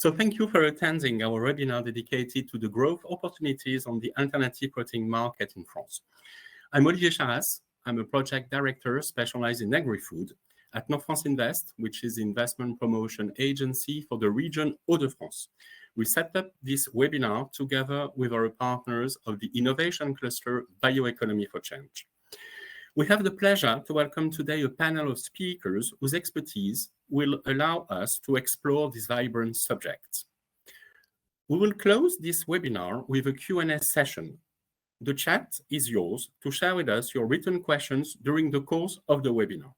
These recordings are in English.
So thank you for attending our webinar dedicated to the growth opportunities on the alternative protein market in France. I'm Olivier Charras. I'm a project director specialized in agri-food at North France Invest, which is the investment promotion agency for the region Hauts-de-France. We set up this webinar together with our partners of the innovation cluster Bioeconomy for Change. We have the pleasure to welcome today a panel of speakers whose expertise will allow us to explore this vibrant subject. We will close this webinar with a Q&A session. The chat is yours to share with us your written questions during the course of the webinar.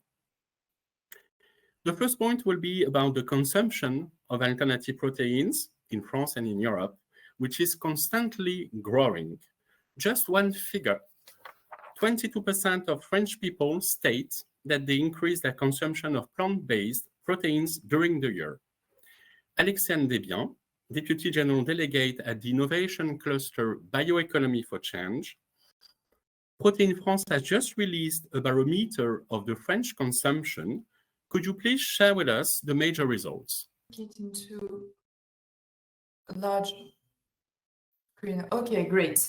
The first point will be about the consumption of alternative proteins in France and in Europe, which is constantly growing. Just one figure. 22% of French people state that they increase their consumption of plant-based proteins during the year. Alexandre Desbiens, Deputy General Delegate at the Innovation Cluster Bioeconomy for Change. Protein France has just released a barometer of the French consumption. Could you please share with us the major results? Get into a large screen. Okay, great.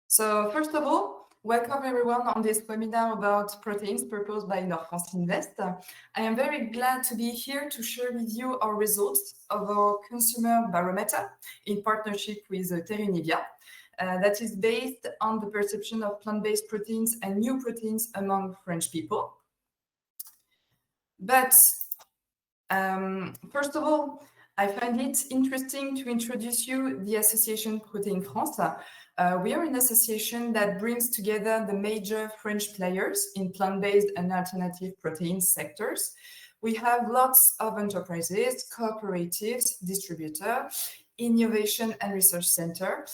So first of all, welcome everyone on this webinar about proteins proposed by North France Invest. I am very glad to be here to share with you our results of our consumer barometer in partnership with 𝐬𝐞𝐵 that is based on the perception of plant-based proteins and new proteins among French people. But first of all, I find it interesting to introduce you the association Protein France. We are an association that brings together the major French players in plant-based and alternative protein sectors. We have lots of enterprises, cooperatives, distributors, innovation and research center,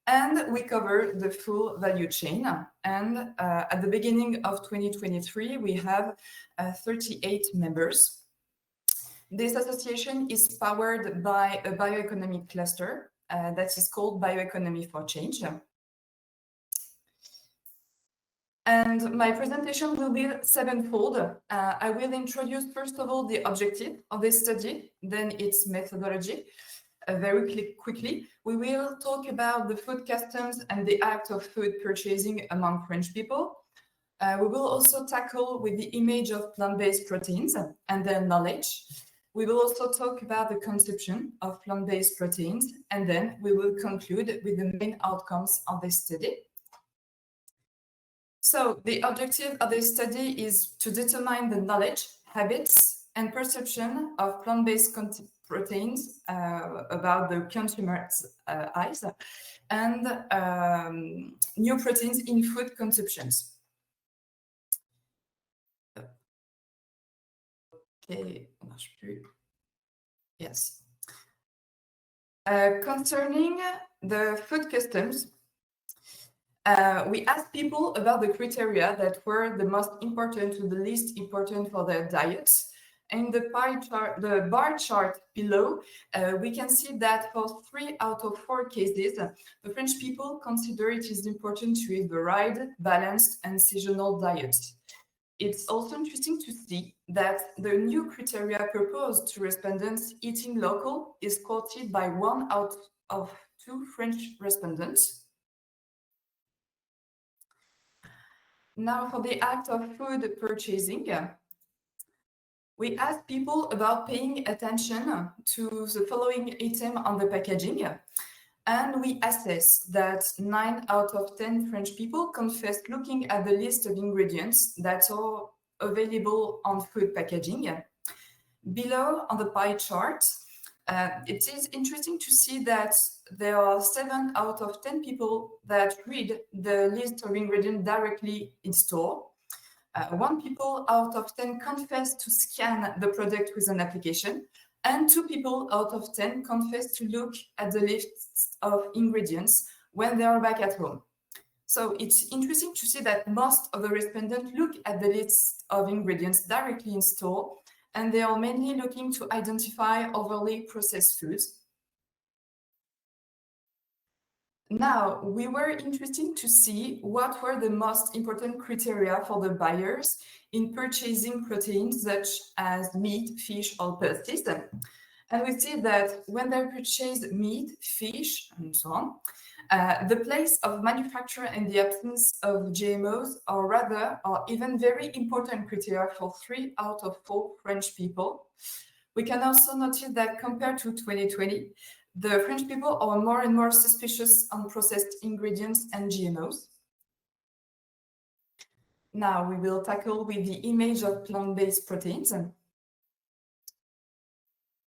and we cover the full value chain. And at the beginning of 2023, we have 38 members. This association is powered by a bioeconomic cluster that is called Bioeconomy for Change. And my presentation will be sevenfold. I will introduce, first of all, the objective of this study, then its methodology. Very quickly, we will talk about the food customs and the act of food purchasing among French people. We will also tackle with the image of plant-based proteins and their knowledge. We will also talk about the consumption of plant-based proteins, and then we will conclude with the main outcomes of this study. So the objective of this study is to determine the knowledge, habits, and perception of plant-based proteins about the consumer's eyes and new proteins in food consumptions. Okay, yes. Concerning the food customs, we asked people about the criteria that were the most important to the least important for their diets. In the bar chart below, we can see that for 3 out of 4 cases, the French people consider it is important to eat varied, balanced, and seasonal diets. It's also interesting to see that the new criteria proposed to respondents eating local is quoted by 1 out of 2 French respondents. Now for the act of food purchasing, we asked people about paying attention to the following item on the packaging. And we assess that 9 out of 10 French people confessed looking at the list of ingredients that are available on food packaging. Below on the pie chart, it is interesting to see that there are 7 out of 10 people that read the list of ingredients directly in store. 1 people out of 10 confess to scan the product with an application. And 2 people out of 10 confess to look at the list of ingredients when they are back at home. So it's interesting to see that most of the respondents look at the list of ingredients directly in store, and they are mainly looking to identify overly processed foods. Now, we were interested to see what were the most important criteria for the buyers in purchasing proteins such as meat, fish, or pastries. And we see that when they purchase meat, fish, and so on, the place of manufacture and the absence of GMOs are even very important criteria for 3 out of 4 French people. We can also notice that compared to 2020, the French people are more and more suspicious on processed ingredients and GMOs. Now we will tackle with the image of plant-based proteins.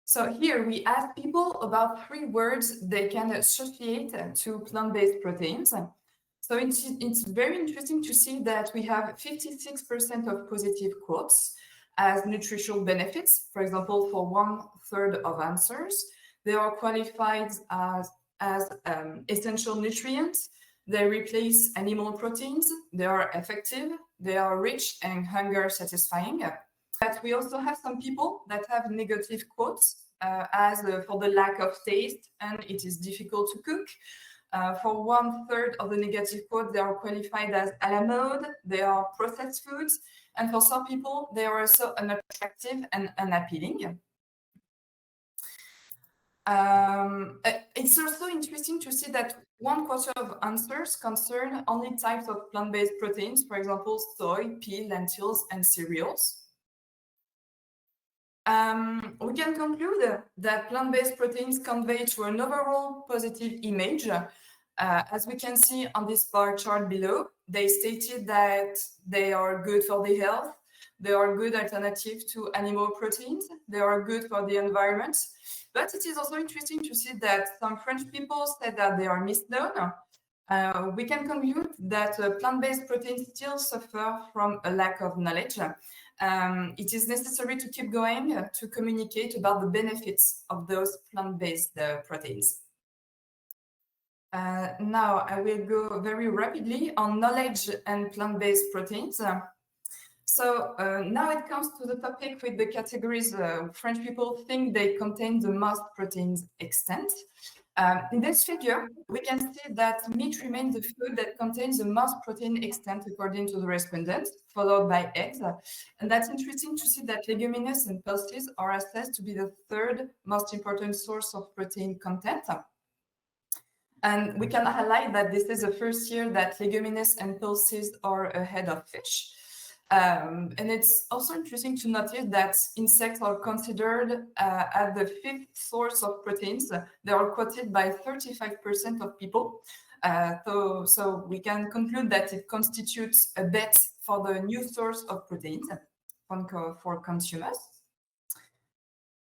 So here we ask people about 3 words they can associate to plant-based proteins. So it's very interesting to see that we have 56% of positive quotes as nutritional benefits. For example, for 1/3 of answers, they are qualified as essential nutrients. They replace animal proteins. They are effective. They are rich and hunger satisfying. But we also have some people that have negative quotes for the lack of taste and it is difficult to cook. For 1/3 of the negative quotes, they are qualified as à la mode. They are processed foods. And for some people, they are also unattractive and unappealing. It's also interesting to see that 1/4 of answers concern only types of plant-based proteins, for example, soy, pea, lentils, and cereals. We can conclude that plant-based proteins convey to an overall positive image. As we can see on this bar chart below, they stated that they are good for the health, they are good alternative to animal proteins, they are good for the environment. But it is also interesting to see that some French people said that they are misknown. We can conclude that plant-based proteins still suffer from a lack of knowledge. It is necessary to keep going to communicate about the benefits of those plant-based proteins. Now I will go very rapidly on knowledge and plant-based proteins. Now it comes to the topic with the categories French people think they contain the most proteins extent. In this figure, we can see that meat remains the food that contains the most protein extent according to the respondents, followed by eggs. And that's interesting to see that leguminous and pulses are assessed to be the 3rd most important source of protein content. And we can highlight that this is the first year that leguminous and pulses are ahead of fish. And it's also interesting to notice that insects are considered as the 5th source of proteins. They are quoted by 35% of people. So we can conclude that it constitutes a bet for the new source of proteins for consumers.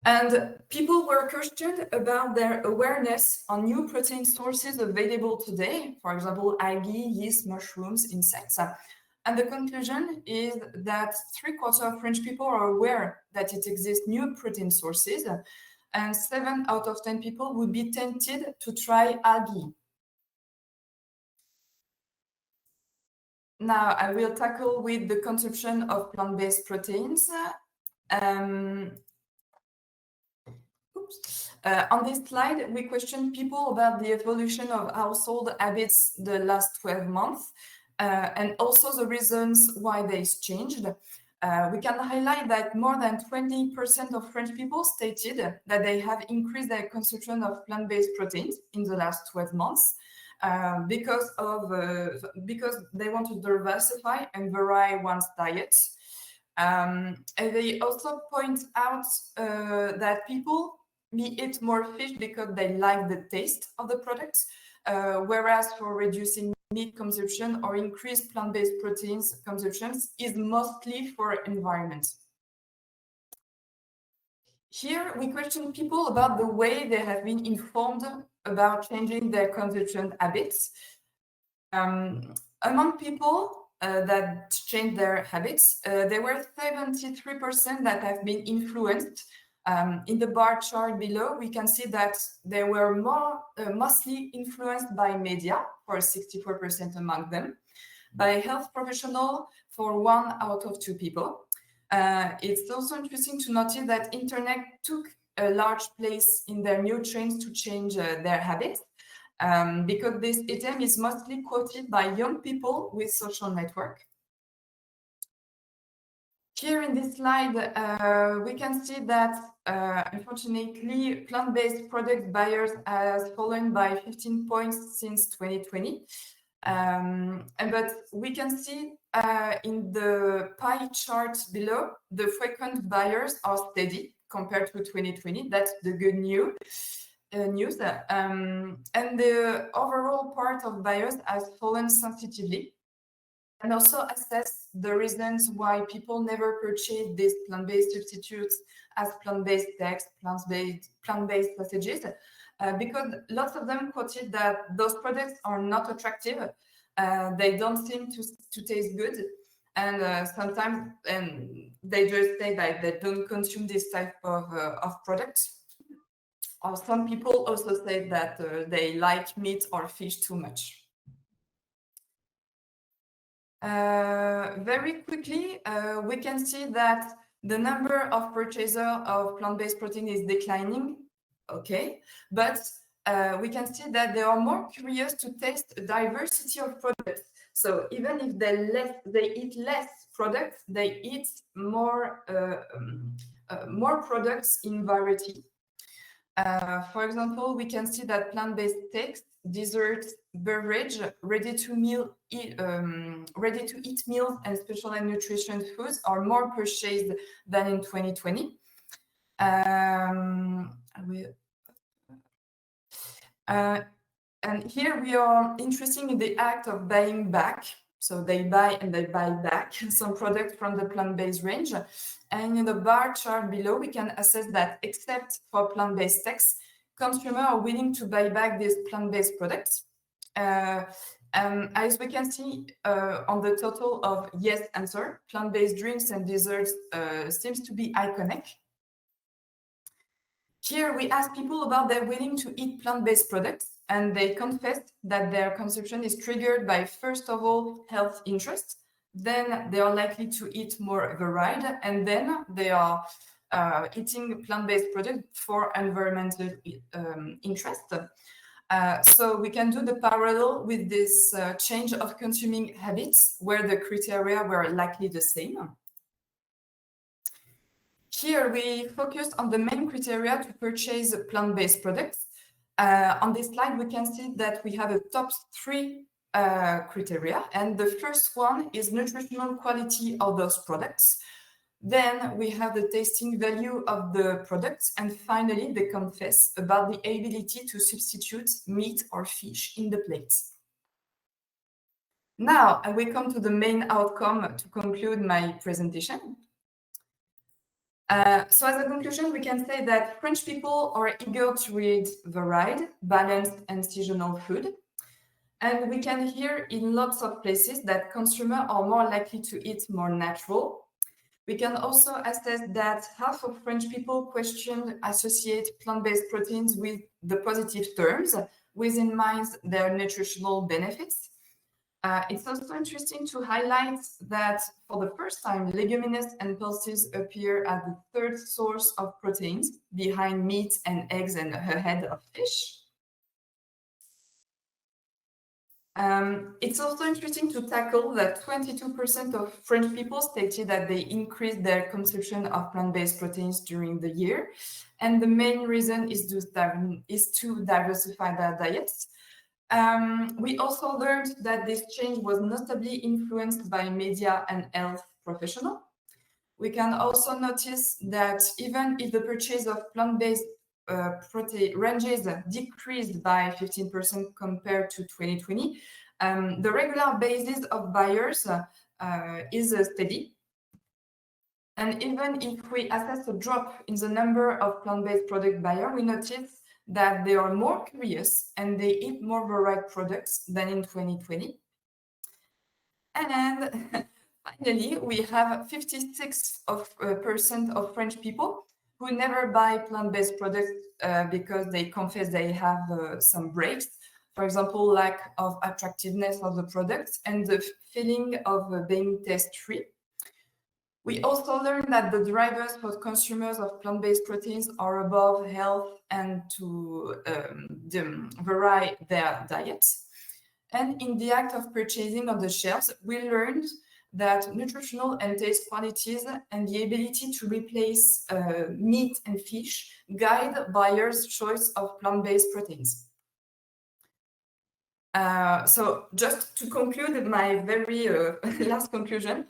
And people were questioned about their awareness on new protein sources available today, for example, algae, yeast, mushrooms, insects. And the conclusion is that 3/4 of French people are aware that it exists new protein sources, and 7 out of 10 people would be tempted to try algae. Now I will tackle with the consumption of plant-based proteins. On this slide, we question people about the evolution of household habits the last 12 months. And also the reasons why they've changed. We can highlight that more than 20% of French people stated that they have increased their consumption of plant-based proteins in the last 12 months because they want to diversify and vary one's diet. And they also point out that people may eat more fish because they like the taste of the products, whereas for reducing meat consumption or increased plant-based proteins consumptions is mostly for environment. Here we question people about the way they have been informed about changing their consumption habits. Among people that changed their habits, there were 73% that have been influenced. In the bar chart below, we can see that they were mostly influenced by media, for 64% among them, by health professional for 1 out of 2 people. It's also interesting to notice that internet took a large place in their new trends to change their habits, because this item is mostly quoted by young people with social network. Here in this slide, we can see that, unfortunately, plant-based product buyers has fallen by 15 points since 2020. But we can see in the pie chart below, the frequent buyers are steady compared to 2020. That's the good news. And the overall part of buyers has fallen sensitively. And also assess the reasons why people never purchase these plant-based substitutes as plant-based text, plant-based sausages, because lots of them quoted that those products are not attractive, they don't seem to taste good, and sometimes they just say that they don't consume this type of products. Or some people also say that they like meat or fish too much. Very quickly, we can see that the number of purchasers of plant-based protein is declining. Okay, but we can see that they are more curious to taste a diversity of products. So even if they eat less products, they eat more products in variety. For example, we can see that plant-based steaks, desserts, beverage, ready-to-eat meals, and special and nutrition foods are more purchased than in 2020. And here we are interested in the act of buying back. So they buy and they buy back some products from the plant-based range. And in the bar chart below, we can assess that except for plant-based steaks, consumers are willing to buy back these plant-based products. As we can see on the total of yes answer, plant-based drinks and desserts seems to be iconic. Here we ask people about their willing to eat plant-based products, and they confessed that their consumption is triggered by, first of all, health interests, then they are likely to eat more varied, and then they are eating plant-based products for environmental interest. So we can do the parallel with this change of consuming habits where the criteria were likely the same. Here we focus on the main criteria to purchase plant-based products. On this slide, we can see that we have a top 3 criteria, and the first one is nutritional quality of those products. Then we have the tasting value of the products, and finally they confess about the ability to substitute meat or fish in the plate. Now we come to the main outcome to conclude my presentation. So as a conclusion, we can say that French people are eager to eat varied, balanced, and seasonal food. And we can hear in lots of places that consumers are more likely to eat more natural. We can also assess that half of French people associate plant-based proteins with the positive terms, with in mind their nutritional benefits. It's also interesting to highlight that for the first time, leguminous and pulses appear as the third source of proteins behind meat and eggs and ahead of fish. It's also interesting to tackle that 22% of French people stated that they increased their consumption of plant-based proteins during the year. And the main reason is to diversify their diets. We also learned that this change was notably influenced by media and health professionals. We can also notice that even if the purchase of plant-based protein ranges decreased by 15% compared to 2020, the regular basis of buyers is steady. And even if we assess a drop in the number of plant-based product buyers, we notice that they are more curious and they eat more varied products than in 2020. And finally, we have 56% of French people who never buy plant-based products because they confess they have some breaks. For example, lack of attractiveness of the products and the feeling of being taste-free. We also learned that the drivers for consumers of plant-based proteins are above health and to vary their diets. And in the act of purchasing on the shelves, we learned that nutritional and taste qualities and the ability to replace meat and fish guide buyers' choice of plant-based proteins. So just to conclude my very last conclusion,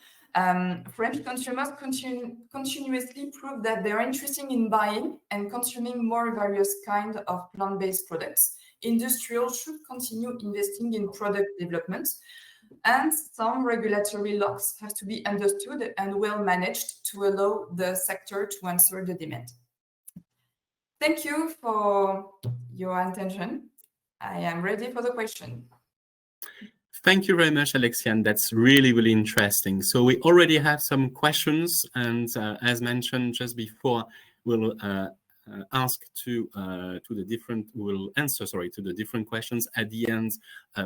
French consumers continuously prove that they are interested in buying and consuming more various kinds of plant-based products. Industrials should continue investing in product development, and some regulatory locks have to be understood and well managed to allow the sector to answer the demand. Thank you for your attention. I am ready for the question. Thank you very much, Alexiane. That's really, really interesting. So we already have some questions, and as mentioned just before, we'll answer to the different questions at the end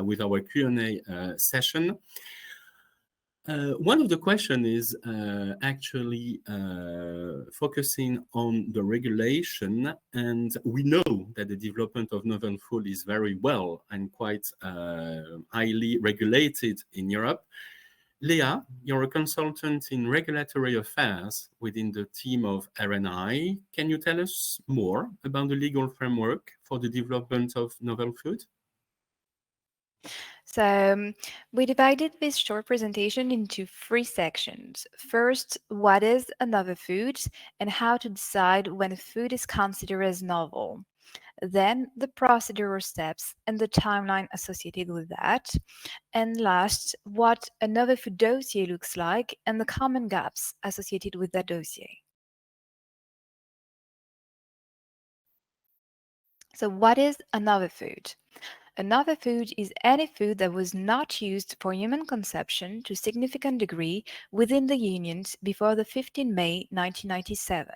with our Q&A session. One of the questions is actually focusing on the regulation, and we know that the development of novel food is very well and quite highly regulated in Europe. Leah, you're a consultant in regulatory affairs within the team of R&I. Can you tell us more about the legal framework for the development of novel food? So we divided this short presentation into 3 sections. First, what is a novel food and how to decide when a food is considered as novel. Then the procedural steps and the timeline associated with that. And last, what a novel food dossier looks like and the common gaps associated with that dossier. So what is a novel food? A novel food is any food that was not used for human consumption to a significant degree within the unions before the 15 May 1997.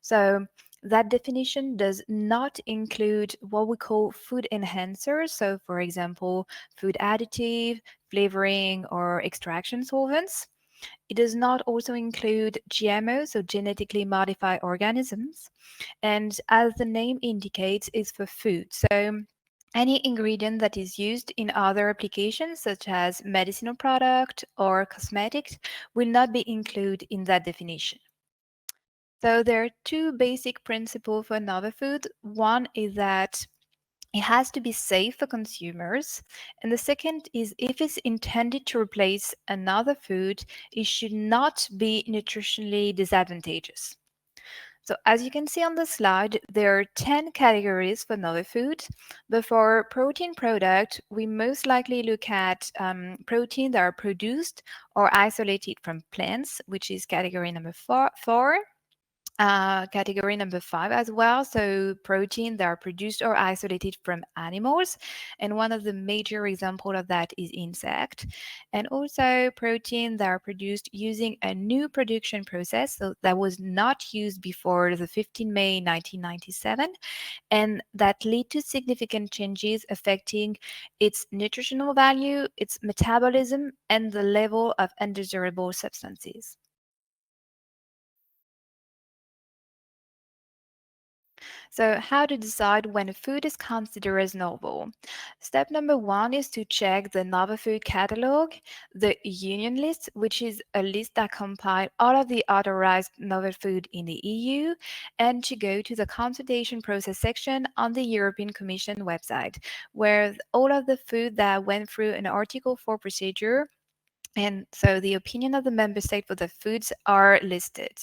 So that definition does not include what we call food enhancers. So for example, food additive, flavoring, or extraction solvents. It does not also include GMOs, so genetically modified organisms. And as the name indicates, is for food. So any ingredient that is used in other applications, such as medicinal product or cosmetics, will not be included in that definition. So there are 2 basic principles for novel food. One is that it has to be safe for consumers. And the second is if it's intended to replace another food, it should not be nutritionally disadvantageous. So as you can see on the slide, there are 10 categories for novel food. But for protein product, we most likely look at protein that are produced or isolated from plants, which is category number 4. Category number 5 as well, so protein that are produced or isolated from animals, and one of the major examples of that is insect, and also protein that are produced using a new production process, so that was not used before the 15 May 1997, and that lead to significant changes affecting its nutritional value, its metabolism, and the level of undesirable substances. So how to decide when a food is considered as novel? Step number 1 is to check the novel food catalog, the union list, which is a list that compiles all of the authorized novel food in the EU, and to go to the consultation process section on the European Commission website, where all of the food that went through an Article 4 procedure, and so the opinion of the member state for the foods are listed.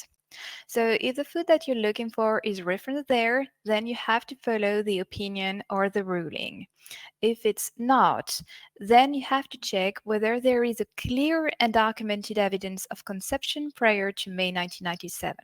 So if the food that you're looking for is referenced there, then you have to follow the opinion or the ruling. If it's not, then you have to check whether there is a clear and documented evidence of conception prior to May 1997.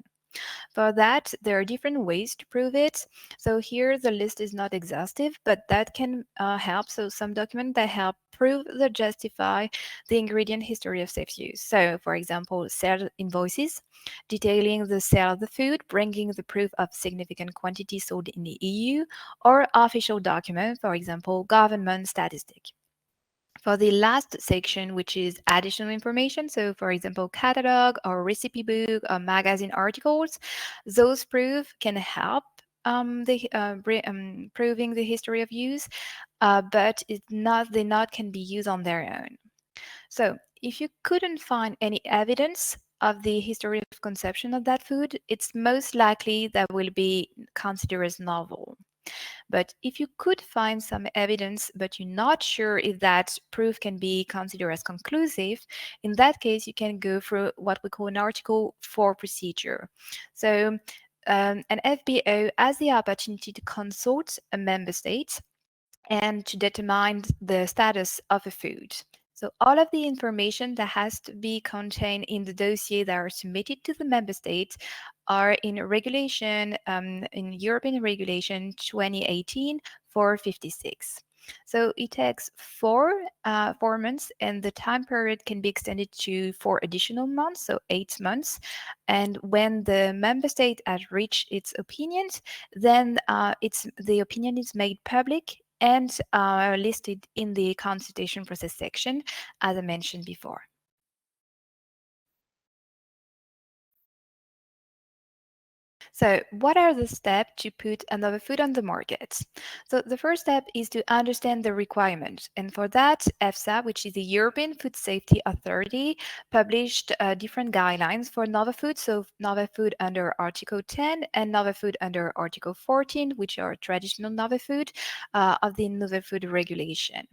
For that, there are different ways to prove it. So here the list is not exhaustive, but that can help. So some documents that help prove or justify the ingredient history of safe use. So for example, sales invoices detailing the sale of the food, bringing the proof of significant quantity sold in the EU, or official document, for example, government statistic. For the last section, which is additional information, so for example, catalog or recipe book or magazine articles, those proof can help proving the history of use, but they not can be used on their own. So if you couldn't find any evidence of the history of conception of that food, it's most likely that will be considered as novel. But if you could find some evidence, but you're not sure if that proof can be considered as conclusive, in that case, you can go through what we call an Article 4 procedure. So an FBO has the opportunity to consult a member state and to determine the status of a food. So all of the information that has to be contained in the dossier that are submitted to the member states are in regulation, in European Regulation 2018/456. So it takes 4 months, and the time period can be extended to 4 additional months, so 8 months. And when the member state has reached its opinions, then the opinion is made public and listed in the consultation process section, as I mentioned before. So what are the steps to put another food on the market? So the first step is to understand the requirements. And for that, EFSA, which is the European Food Safety Authority, published different guidelines for novel food. So novel food under Article 10 and novel food under Article 14, which are traditional novel food of the Novel Food Regulation.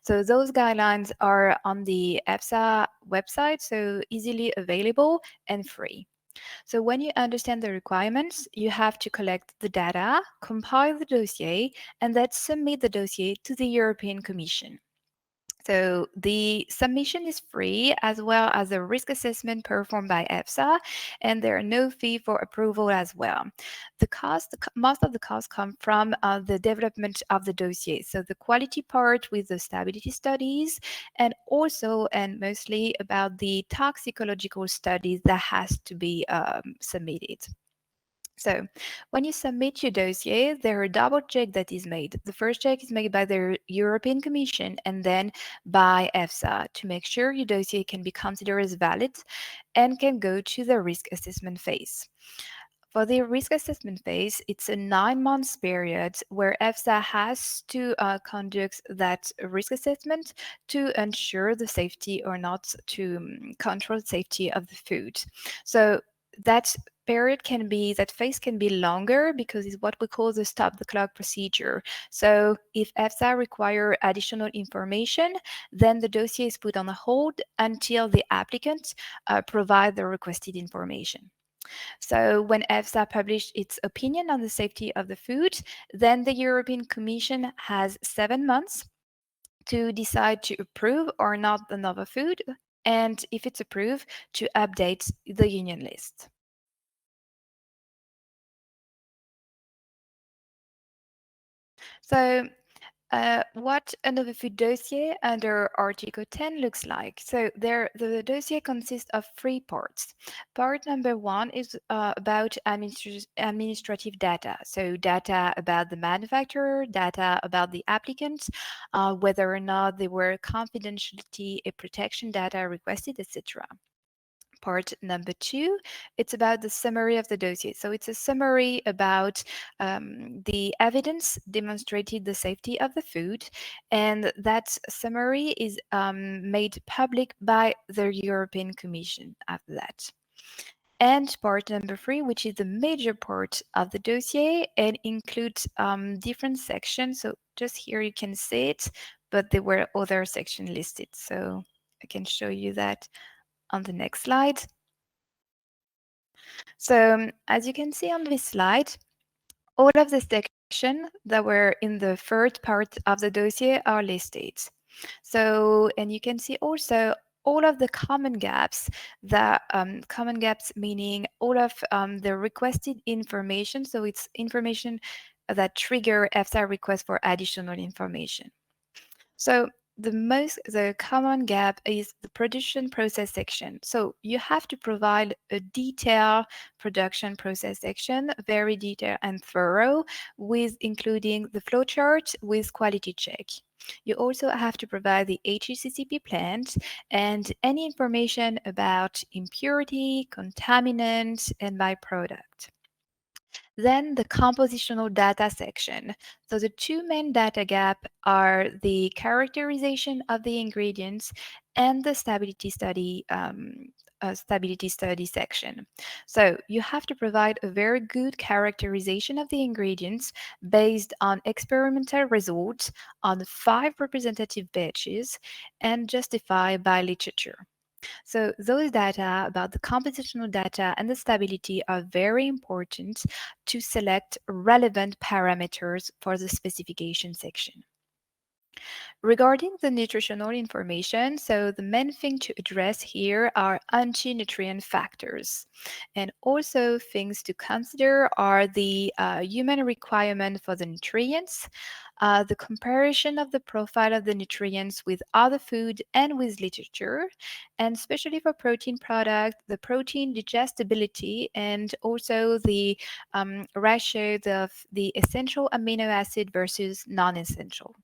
So those guidelines are on the EFSA website, so easily available and free. So when you understand the requirements, you have to collect the data, compile the dossier, and then submit the dossier to the European Commission. So the submission is free, as well as a risk assessment performed by EFSA, and there are no fee for approval as well. Most of the costs come from the development of the dossier. So the quality part with the stability studies, and also and mostly about the toxicological studies that has to be submitted. So when you submit your dossier, there are double check that is made. The first check is made by the European Commission and then by EFSA to make sure your dossier can be considered as valid and can go to the risk assessment phase. For the risk assessment phase, it's a 9 months period where EFSA has to conduct that risk assessment to ensure the safety or not to control the safety of the food. So that phase can be longer because it's what we call the stop the clock procedure. So if EFSA require additional information, then the dossier is put on hold until the applicant provide the requested information. So when EFSA published its opinion on the safety of the food, then the European Commission has 7 months to decide to approve or not the novel food, and if it's approved, to update the union list. So what a novel food dossier under Article 10 looks like. So the dossier consists of 3 parts. Part number 1 is about administrative data. So data about the manufacturer, data about the applicant, whether or not they were confidentiality and protection data requested, etc. Part number 2, it's about the summary of the dossier. So it's a summary about the evidence demonstrated the safety of the food, and that summary is made public by the European Commission after that. And part number 3, which is the major part of the dossier, and includes different sections. So just here you can see it, but there were other sections listed. So I can show you that on the next slide. So as you can see on this slide, all of the sections that were in the third part of the dossier are listed. So, and you can see also all of the common gaps, meaning all of the requested information. So it's information that trigger EFSA request for additional information. So the common gap is the production process section. So you have to provide a detailed production process section, very detailed and thorough, with including the flowchart with quality check. You also have to provide the HACCP plans and any information about impurity, contaminants, and byproduct. Then the compositional data section. So the two main data gaps are the characterization of the ingredients and the stability study section. So you have to provide a very good characterization of the ingredients based on experimental results on 5 representative batches and justified by literature. So those data about the compositional data and the stability are very important to select relevant parameters for the specification section. Regarding the nutritional information, so the main thing to address here are anti-nutrient factors. And also things to consider are the human requirement for the nutrients, the comparison of the profile of the nutrients with other food and with literature, and especially for protein product, the protein digestibility and also the ratio of the essential amino acid versus non-essential.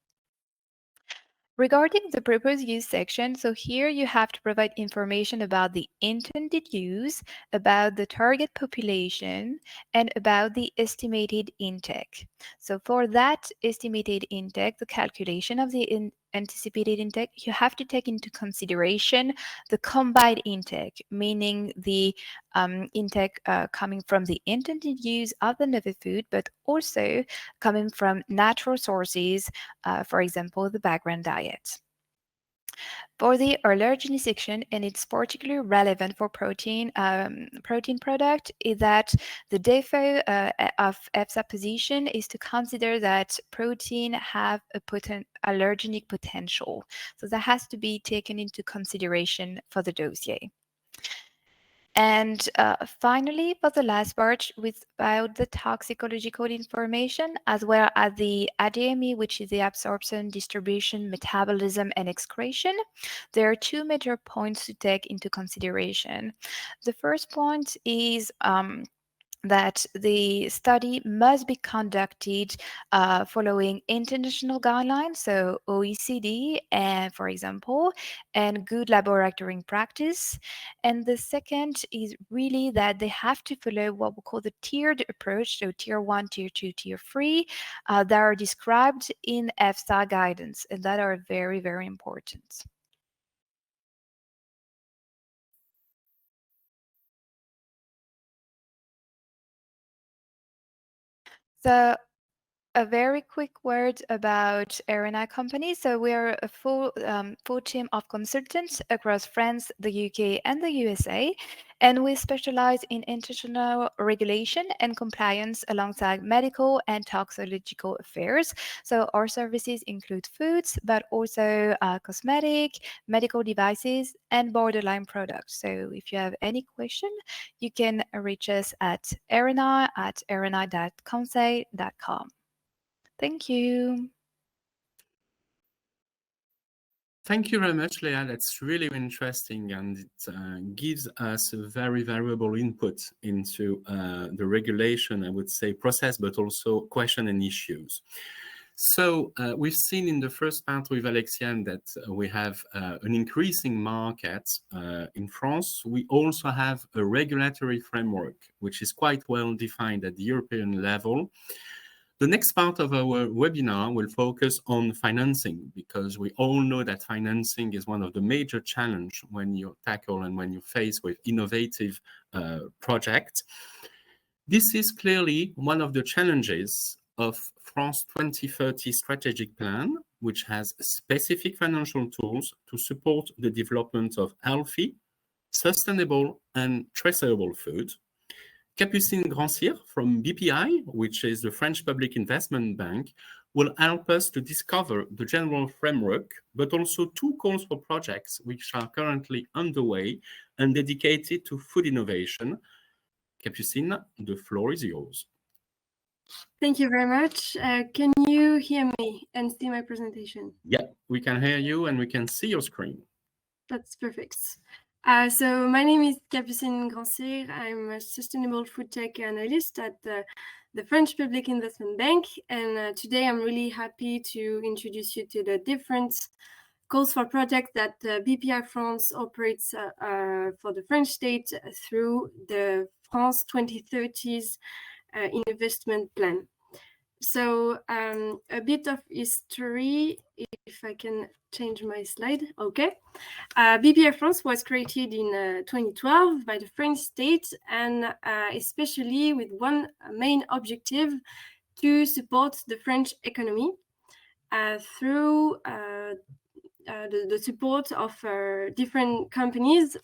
Regarding the proposed use section, so here you have to provide information about the intended use, about the target population, and about the estimated intake. So for that estimated intake, the calculation of the anticipated intake, you have to take into consideration the combined intake, meaning the intake coming from the intended use of the novel food, but also coming from natural sources, for example, the background diet. For the allergen section, and it's particularly relevant for protein product, is that the default of EFSA position is to consider that protein have a allergenic potential. So that has to be taken into consideration for the dossier. And finally, for the last part, about the toxicological information, as well as the ADME, which is the absorption, distribution, metabolism, and excretion, there are two major points to take into consideration. The first point is that the study must be conducted following international guidelines, so OECD, and for example, and good laboratory practice. And the second is really that they have to follow what we call the tiered approach, so tier 1, tier 2, tier 3, that are described in EFSA guidance, and that are very, very important. So a very quick word about 𝐼 company. So we are a full team of consultants across France, the UK, and the USA, and we specialize in international regulation and compliance alongside medical and toxicological affairs. So our services include foods, but also cosmetic, medical devices, and borderline products. So if you have any question, you can reach us at 𝐼@𝐼.conseil.com. Thank you. Thank you very much, Leah. That's really interesting, and it gives us a very valuable input into the regulation, I would say, process, but also question and issues. So we've seen in the first part with Alexiane that we have an increasing market in France. We also have a regulatory framework, which is quite well defined at the European level. The next part of our webinar will focus on financing, because we all know that financing is one of the major challenges when you tackle and when you face with innovative projects. This is clearly one of the challenges of France 2030 strategic plan, which has specific financial tools to support the development of healthy, sustainable, and traceable food. Capucine Grand-Cyr from BPI, which is the French Public Investment Bank, will help us to discover the general framework, but also 2 calls for projects which are currently underway and dedicated to food innovation. Capucine, the floor is yours. Thank you very much. Can you hear me and see my presentation? Yeah, we can hear you and we can see your screen. That's perfect. So my name is Capucine Grand-Cyr. I'm a sustainable food tech analyst at the French Public Investment Bank. And today I'm really happy to introduce you to the different calls for projects that BPI France operates for the French state through the France 2030's investment plan. So a bit of history, if I can change my slide. Okay. BPI France was created in 2012 by the French state, and especially with one main objective: to support the French economy through the support of different companies,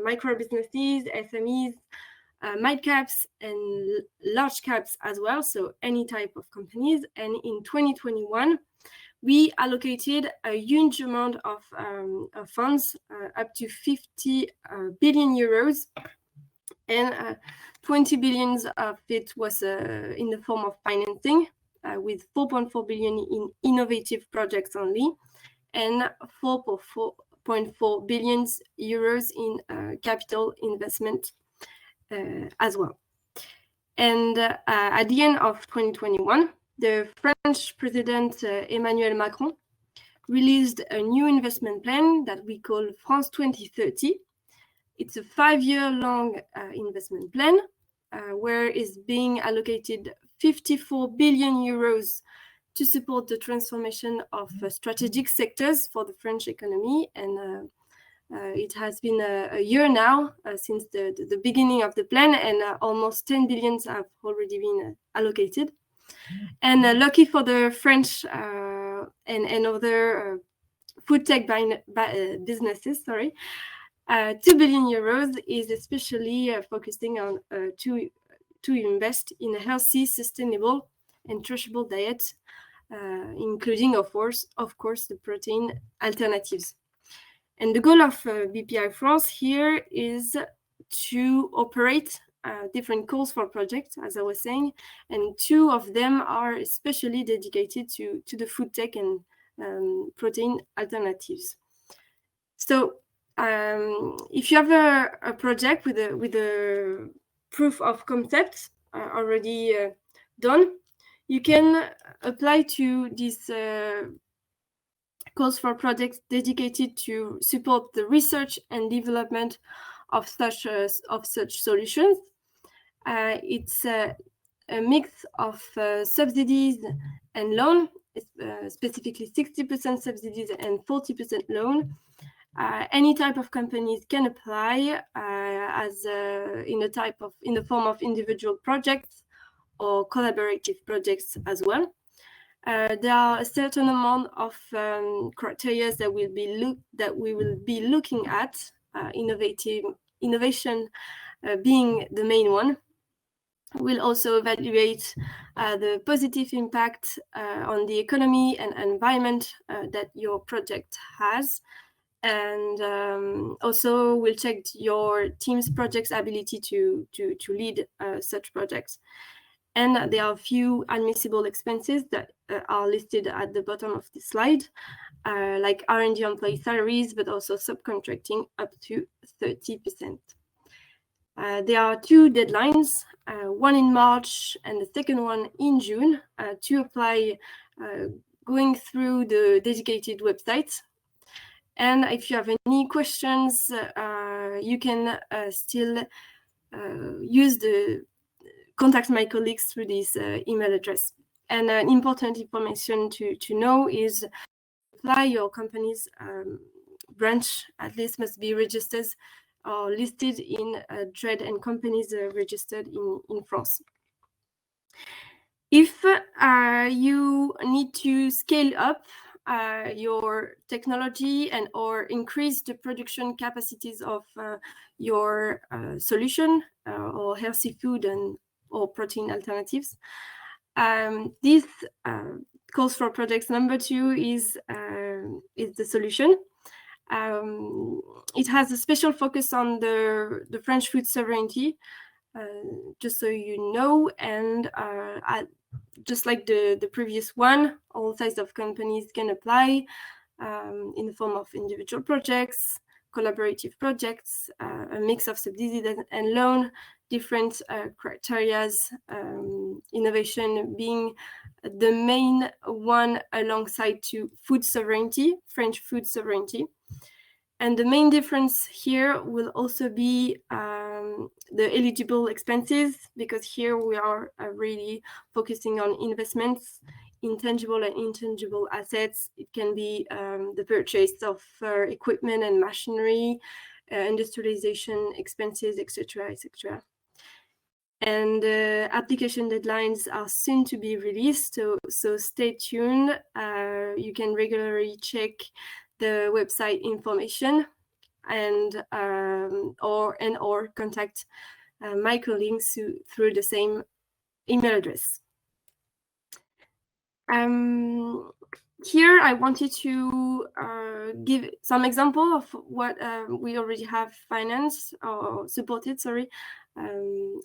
micro businesses, SMEs, mid-caps and large caps as well, so any type of companies. And in 2021, we allocated a huge amount of funds, up to 50 billion euros, and 20 billions of it was in the form of financing, with 4.4 billion in innovative projects only, and 4.4 billion euros in capital investment as well. And at the end of 2021, the French President Emmanuel Macron released a new investment plan that we call France 2030. It's a 5-year-long investment plan where is being allocated 54 billion euros to support the transformation of strategic sectors for the French economy. And it has been a year now since the beginning of the plan, and almost 10 billions have already been allocated. And lucky for the French and other food tech businesses, 2 billion euros is especially focusing on to invest in a healthy, sustainable, and trashable diet, including, of course, the protein alternatives. And the goal of BPI France here is to operate different calls for projects, as I was saying, and 2 of them are especially dedicated to the food tech and protein alternatives. So if you have a project with a proof of concept already done, you can apply to these calls for projects dedicated to support the research and development of such solutions. It's a mix of subsidies and loan, specifically 60% subsidies and 40% loan. Any type of companies can apply as in the form of individual projects or collaborative projects as well. There are a certain amount of criteria that we will be looking at, innovation being the main one. We'll also evaluate the positive impact on the economy and environment that your project has. And also we'll check your team's project's ability to lead such projects. And there are a few admissible expenses that are listed at the bottom of the slide, like R&D employee salaries, but also subcontracting up to 30%. There are 2 deadlines, one in March and the second one in June, to apply going through the dedicated website. And if you have any questions, you can still use the contact my colleagues through this email address. And important information to know is apply your company's branch at least must be registered or listed in trade and companies registered in France. If you need to scale up your technology and or increase the production capacities of your solution or healthy food or protein alternatives, this calls for projects number 2 is the solution. It has a special focus on the French food sovereignty, just so you know, and just like the previous one, all sizes of companies can apply in the form of individual projects, collaborative projects, a mix of subsidies and loan, different criteria, innovation being the main one alongside to food sovereignty, French food sovereignty. And the main difference here will also be the eligible expenses, because here we are really focusing on investments in tangible and intangible assets. It can be the purchase of equipment and machinery, industrialization expenses, etc., etc. And application deadlines are soon to be released, so stay tuned. You can regularly check the website information and or contact my colleagues through the same email address. Here I wanted to give some example of what we already have financed or supported,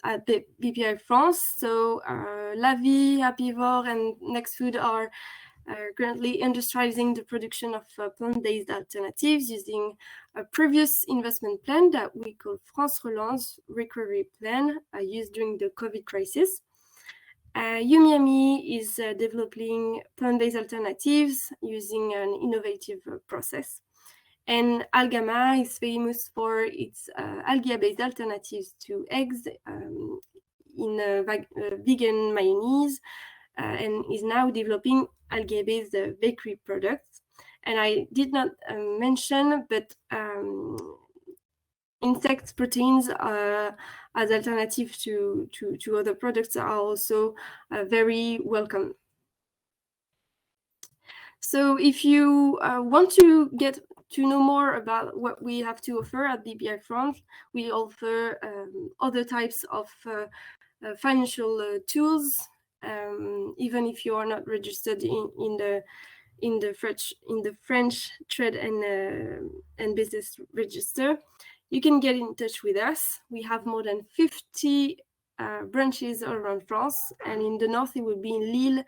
at the BPI France. So 𝐿𝐴𝑣𝐿, 𝐴𝐵𝐿, and Next Food are currently industrializing the production of plant-based alternatives using a previous investment plan that we call France Relance Recovery Plan, used during the COVID crisis. 𝐬𝐞𝐵𝐿 is developing plant-based alternatives using an innovative process. And 𝐅𝐫𝐾 is famous for its algae-based alternatives to eggs in vegan mayonnaise, and is now developing algae-based bakery products. And I did not mention, but insect proteins as alternative to other products are also very welcome. So if you want to get to know more about what we have to offer at BPI France, we offer other types of financial tools, even if you are not registered in the French Trade and Business Register. You can get in touch with us. We have more than 50 branches all around France, and in the north it will be in Lille,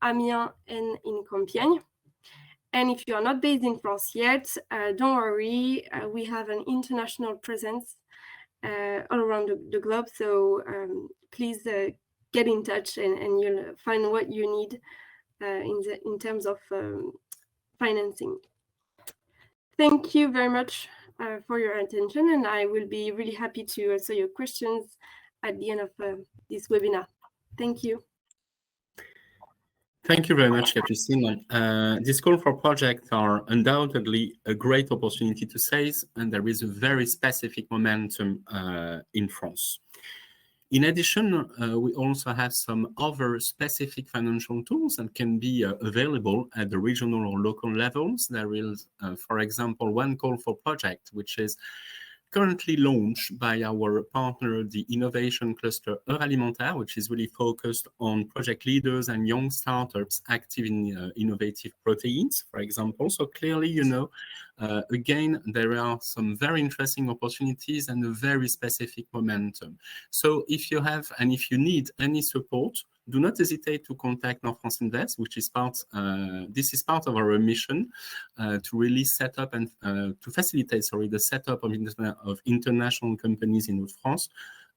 Amiens, and in Compiègne. And if you are not based in France yet, don't worry, we have an international presence all around the globe. So please get in touch, and you'll find what you need in terms of financing. Thank you very much for your attention, and I will be really happy to answer your questions at the end of this webinar. Thank you. Thank you very much, Capucine. These call for projects are undoubtedly a great opportunity to seize, and there is a very specific momentum in France. In addition, we also have some other specific financial tools that can be available at the regional or local levels. There is, for example, one call for project, which is currently launched by our partner, the innovation cluster 𝐅𝐵𝐿, which is really focused on project leaders and young startups active in innovative proteins, for example. So clearly, you know, again, there are some very interesting opportunities and a very specific momentum. So if you have, and if you need any support, do not hesitate to contact Nord-France Invest, which is this is part of our mission to really set up and to facilitate, the setup of international companies in France.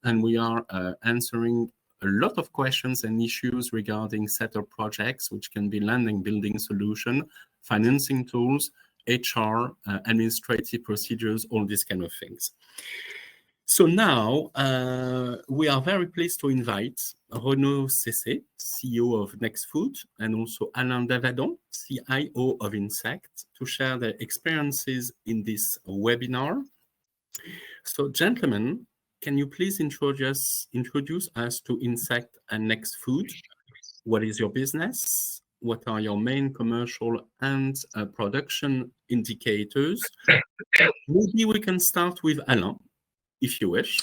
And we are answering a lot of questions and issues regarding setup projects, which can be land and building solution, financing tools, HR, administrative procedures, all these kind of things. So now we are very pleased to invite Renaud Cessé, CEO of Next Food, and also Alain Davadon, CIO of 𝐸𝐴𝐻, to share their experiences in this webinar. So gentlemen, can you please introduce us to 𝐸𝐴𝐻 and Next Food? What is your business? What are your main commercial and production indicators? Maybe we can start with Alain, if you wish.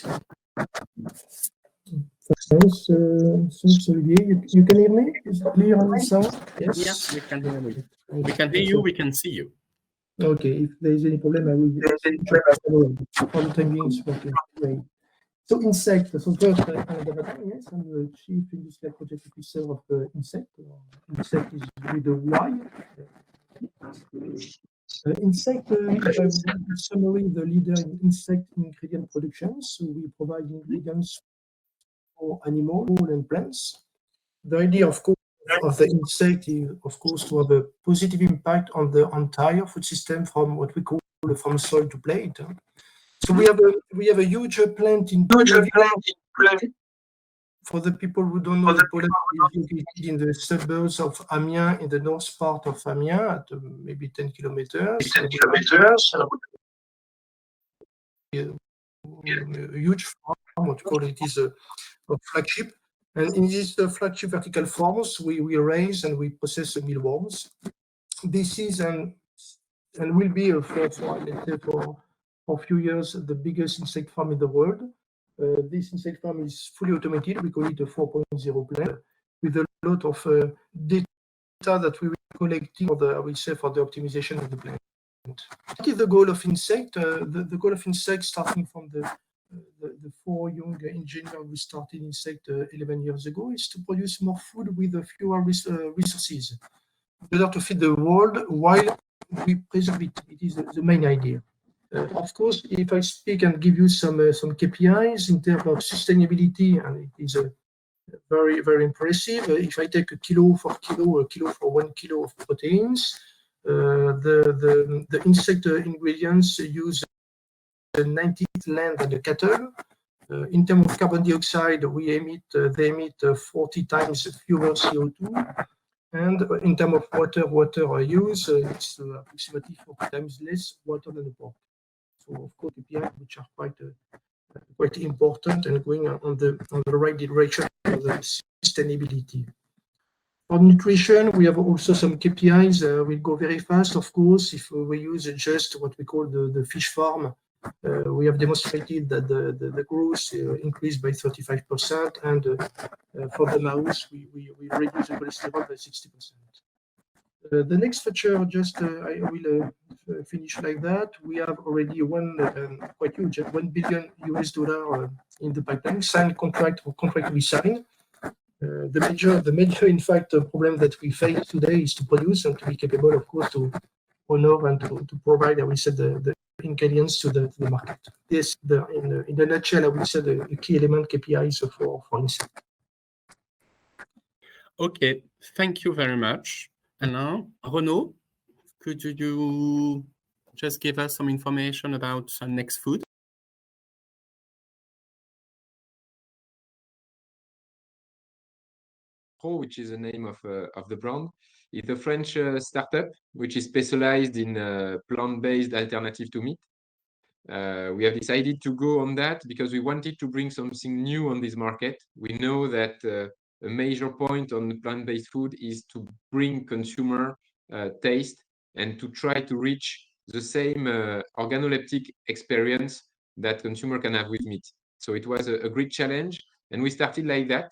Thanks, Olivier. You can hear me? Is it clear on the sound? Yes. Yes, we can hear you. We can hear you. We can see you. Okay. If there is any problem, I will. For the time being, it's working great. So 𝐸𝐴𝐻. So first, yes, I'm the Chief Industrial Project Officer of 𝐸𝐴𝐻. 𝐸𝐴𝐻 is with a Y. 𝐸𝐴𝐻, in summary, the leader in insect ingredient production. So we provide ingredients for animal and plants. The idea, of course, of the 𝐸𝐴𝐻 is, of course, to have a positive impact on the entire food system, from what we call from soil to plate. So we have a huge plant in Pleville. For the people who don't know, the plant is located in the suburbs of Amiens, in the north part of Amiens, at maybe 10 kilometers. A huge farm, what you call it is a flagship. And in these flagship vertical farms, we raise and we process the mealworms. This is and will be for a few years the biggest insect farm in the world. This insect farm is fully automated. We call it a 4.0 plant with a lot of data that we will collect for the optimization of the plant. What is the goal of insect? The goal of insect, starting from the 4 young engineers who started insect 11 years ago, is to produce more food with fewer resources in order to feed the world while we preserve it. It is the main idea. Of course, if I speak and give you some KPIs in terms of sustainability, and it is very, very impressive. If I take a kilo for 1 kilo of proteins, the insect ingredients use 90 land than the cattle. In terms of carbon dioxide, they emit 40 times fewer CO2. And in terms of water use, it's approximately 40 times less water than the pork. So of course, KPIs which are quite important and going on the right direction for the sustainability. For nutrition, we have also some KPIs. We'll go very fast, of course. If we use just what we call the fish farm, we have demonstrated that the growth increased by 35%, and for the mouse, we reduce the cholesterol by 60%. The next feature, just I will finish like that. We have already quite huge, $1 billion in the pipeline, signed contract to be signed. The major, in fact, problem that we face today is to produce and to be capable, of course, to honor and to provide, I will say, the ingredients to the market. Yes, in a nutshell, I will say the key element KPIs for insect. Okay, thank you very much. And now, Renaud, could you just give us some information about Next Food? Which is the name of the brand. It's a French startup which is specialized in plant-based alternative to meat. We have decided to go on that because we wanted to bring something new on this market. We know that a major point on plant-based food is to bring consumer taste and to try to reach the same organoleptic experience that consumer can have with meat. So it was a great challenge, and we started like that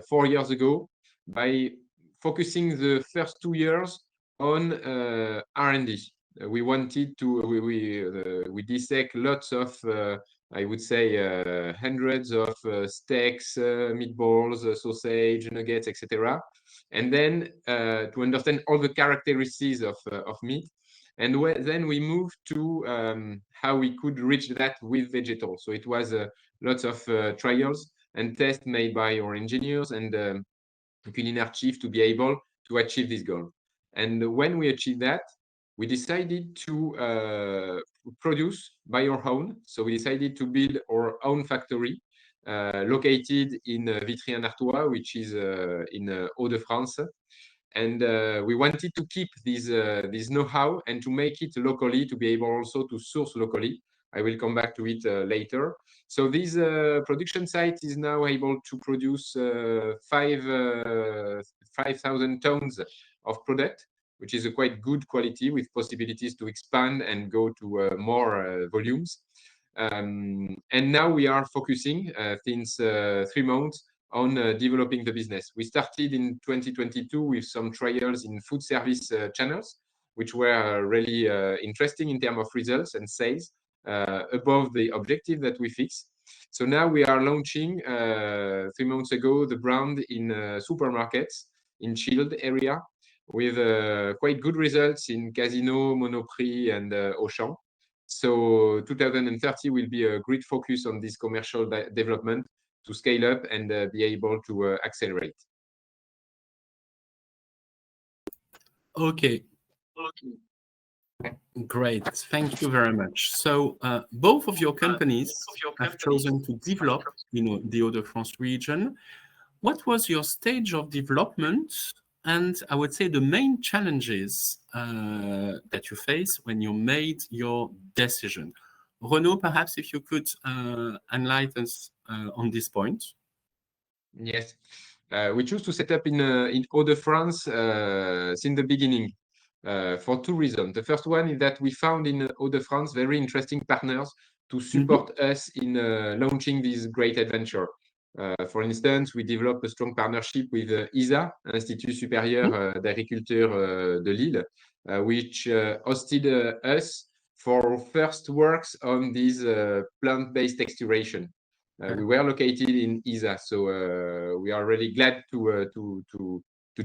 4 years ago by focusing the first 2 years on R&D. We wanted to we dissect lots of I would say hundreds of steaks, meatballs, sausage, nuggets, etc. And then to understand all the characteristics of meat. And then we moved to how we could reach that with vegetables. So it was lots of trials and tests made by our engineers and culinary chief to be able to achieve this goal. And when we achieved that, we decided to produce by our own. So we decided to build our own factory located in Vitry-en-Artois, which is in Hauts-de-France. And we wanted to keep this know-how and to make it locally, to be able also to source locally. I will come back to it later. So this production site is now able to produce 5,000 tons of product, which is a quite good quality with possibilities to expand and go to more volumes. And now we are focusing since 3 months on developing the business. We started in 2022 with some trials in food service channels, which were really interesting in terms of results and sales above the objective that we fixed. So now we are launching 3 months ago the brand in supermarkets in chilled area with quite good results in Casino, Monoprix, and Auchan. So 2030 will be a great focus on this commercial development to scale up and be able to accelerate. Okay. Great, thank you very much. So both of your companies have chosen to develop, the Hauts-de-France region. What was your stage of development, and I would say the main challenges that you face when you made your decision? Renaud, perhaps if you could enlighten us on this point. Yes, we choose to set up in Hauts-de-France since the beginning for two reasons. The first one is that we found in Hauts-de-France very interesting partners to support us in launching this great adventure. For instance, we developed a strong partnership with 𝐼SA, Institut Supérieur d'Agriculture de Lille, which hosted us for first works on this plant-based texturation. We were located in 𝐼SA, so we are really glad to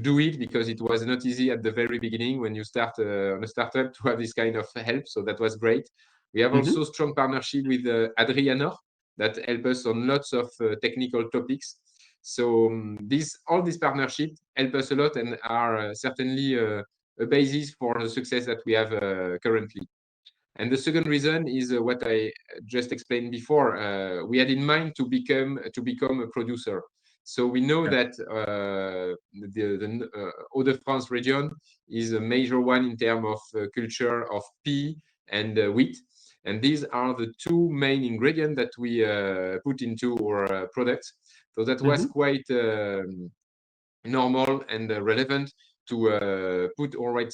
do it, because it was not easy at the very beginning when you start on a startup to have this kind of help. So that was great. We have also strong partnership with Adrianor that help us on lots of technical topics. So all these partnerships help us a lot and are certainly a basis for the success that we have currently. And the second reason is what I just explained before. We had in mind to become a producer. So we know that the Hauts-de-France region is a major one in terms of culture of pea and wheat. And these are the two main ingredients that we put into our products. So that was quite normal and relevant to put our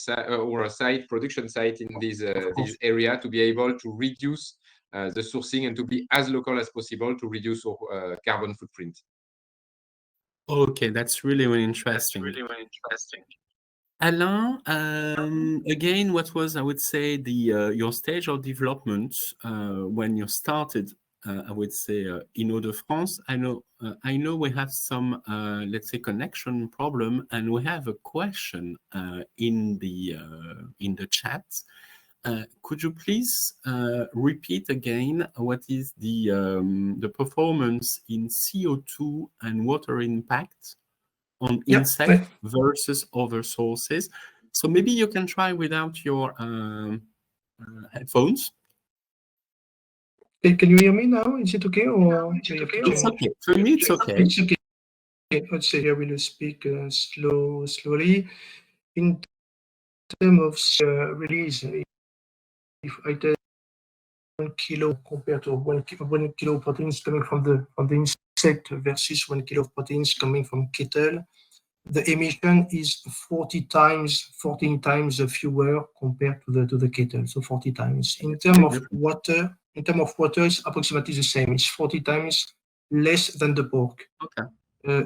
production site in this area to be able to reduce the sourcing and to be as local as possible to reduce our carbon footprint. Okay, that's really, really interesting. Alain, again, what was, I would say, your stage of development when you started, I would say, in Hauts-de-France? I know we have some, let's say, connection problem, and we have a question in the chat. Could you please repeat again what is the performance in CO2 and water impact on insect versus other sources? So maybe you can try without your headphones. Can you hear me now? Is it okay? Or it's okay. For me, it's okay. It's okay. Let's say I will speak slowly. In terms of release, if I take 1 kilo compared to 1 kilo of proteins coming from the insect versus 1 kilo of proteins coming from cattle, the emission is 14 times fewer compared to the cattle. So 40 times. In terms of water, it's approximately the same. It's 40 times less than the pork. Okay.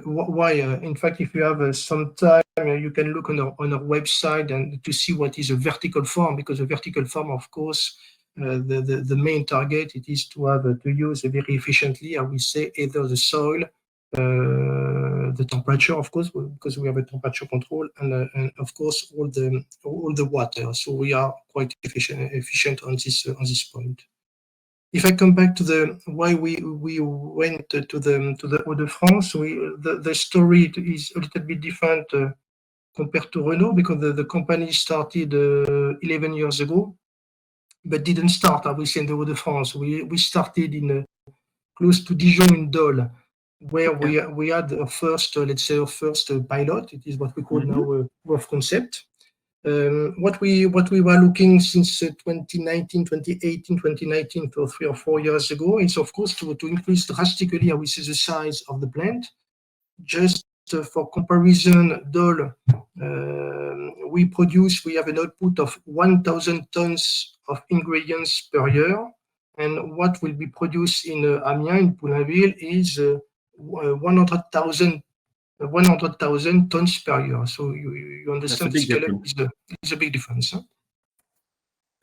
Why? In fact, if you have some time, you can look on our website and to see what is a vertical farm, because a vertical farm, of course, the main target it is to have to use very efficiently. I will say either the soil, the temperature, of course, because we have a temperature control, and of course all the water. So we are quite efficient on this point. If I come back to why we went to the Hauts-de-France, the story is a little bit different compared to Renault, because the company started 11 years ago, but didn't start, I will say, in the Hauts-de-France. We started in close to Dijon in Dole, where we had a first, let's say, a first pilot. It is what we call now a proof of concept. What we were looking since 2019, 2018, 2019, so 3 or 4 years ago, is of course to increase drastically, I will say, the size of the plant. Just for comparison, Dole, we have an output of 1,000 tons of ingredients per year, and what will be produced in Amiens, in Poulainville, is 100,000 tons per year. So you understand the scale is a big difference.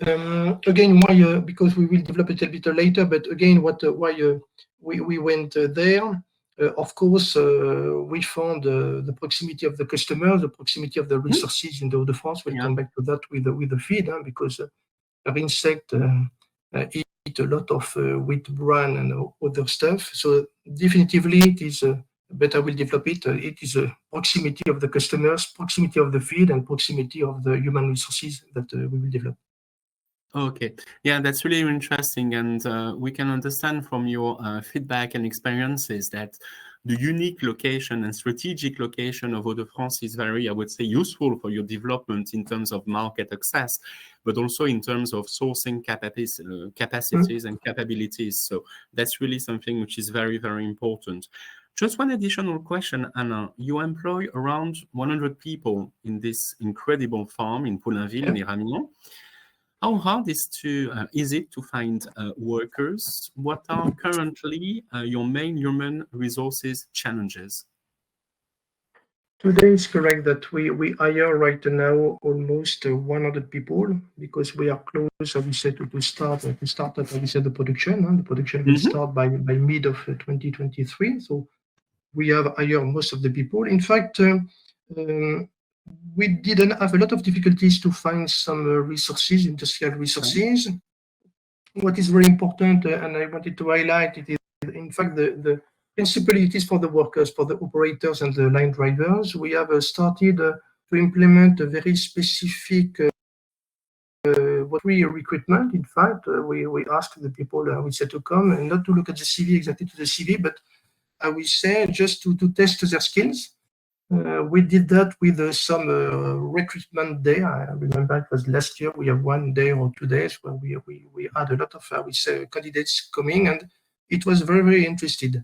Again, why? Because we will develop it a little bit later. But again, why we went there? Of course, we found the proximity of the customer, the proximity of the resources in the Hauts-de-France. We'll come back to that with the feed, because our insect eat a lot of wheat bran and other stuff. So definitively, it is. But I will develop it. It is a proximity of the customers, proximity of the feed, and proximity of the human resources that we will develop. Okay, yeah, that's really interesting, and we can understand from your feedback and experiences that the unique location and strategic location of Hauts-de-France is very, I would say, useful for your development in terms of market access, but also in terms of sourcing capacities and capabilities. So that's really something which is very, very important. Just one additional question, Anna. You employ around 100 people in this incredible farm in Poulainville, near Amiens. How hard is it to find workers? What are currently your main human resources challenges? Today it's correct that we hire right now almost 100 people because we are close, we said, to start the production. The production will start by mid of 2023. So we have hired most of the people. In fact, we didn't have a lot of difficulties to find some resources, industrial resources. What is very important, and I wanted to highlight, it is in fact the principalities for the workers, for the operators and the line drivers. We have started to implement a very specific recruitment. In fact, we asked the people we said to come and not to look at the CV, exactly to the CV, but I will say just to test their skills. We did that with some recruitment day. I remember it was last year. We have 1 day or 2 days where we had a lot of candidates coming, and it was very, very interested.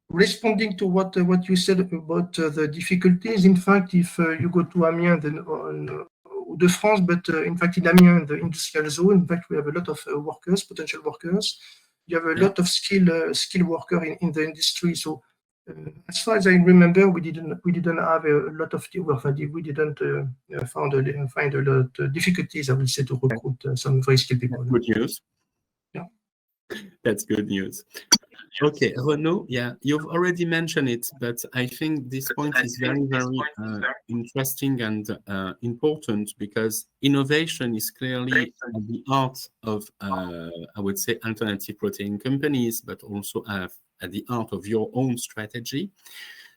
Responding to what you said about the difficulties, in fact, if you go to Amiens, then de France, but in fact in Amiens, the industrial zone, in fact, we have a lot of workers, potential workers. You have a lot of skilled worker in the industry. So as far as I remember, we didn't have a lot of we didn't find a lot of difficulties, I would say, to recruit some very skilled people. Good news. Yeah, that's good news. Okay, Renaud, yeah, you've already mentioned it, but I think this point is very, very interesting and important because innovation is clearly at the heart of, I would say, alternative protein companies, but also at the heart of your own strategy.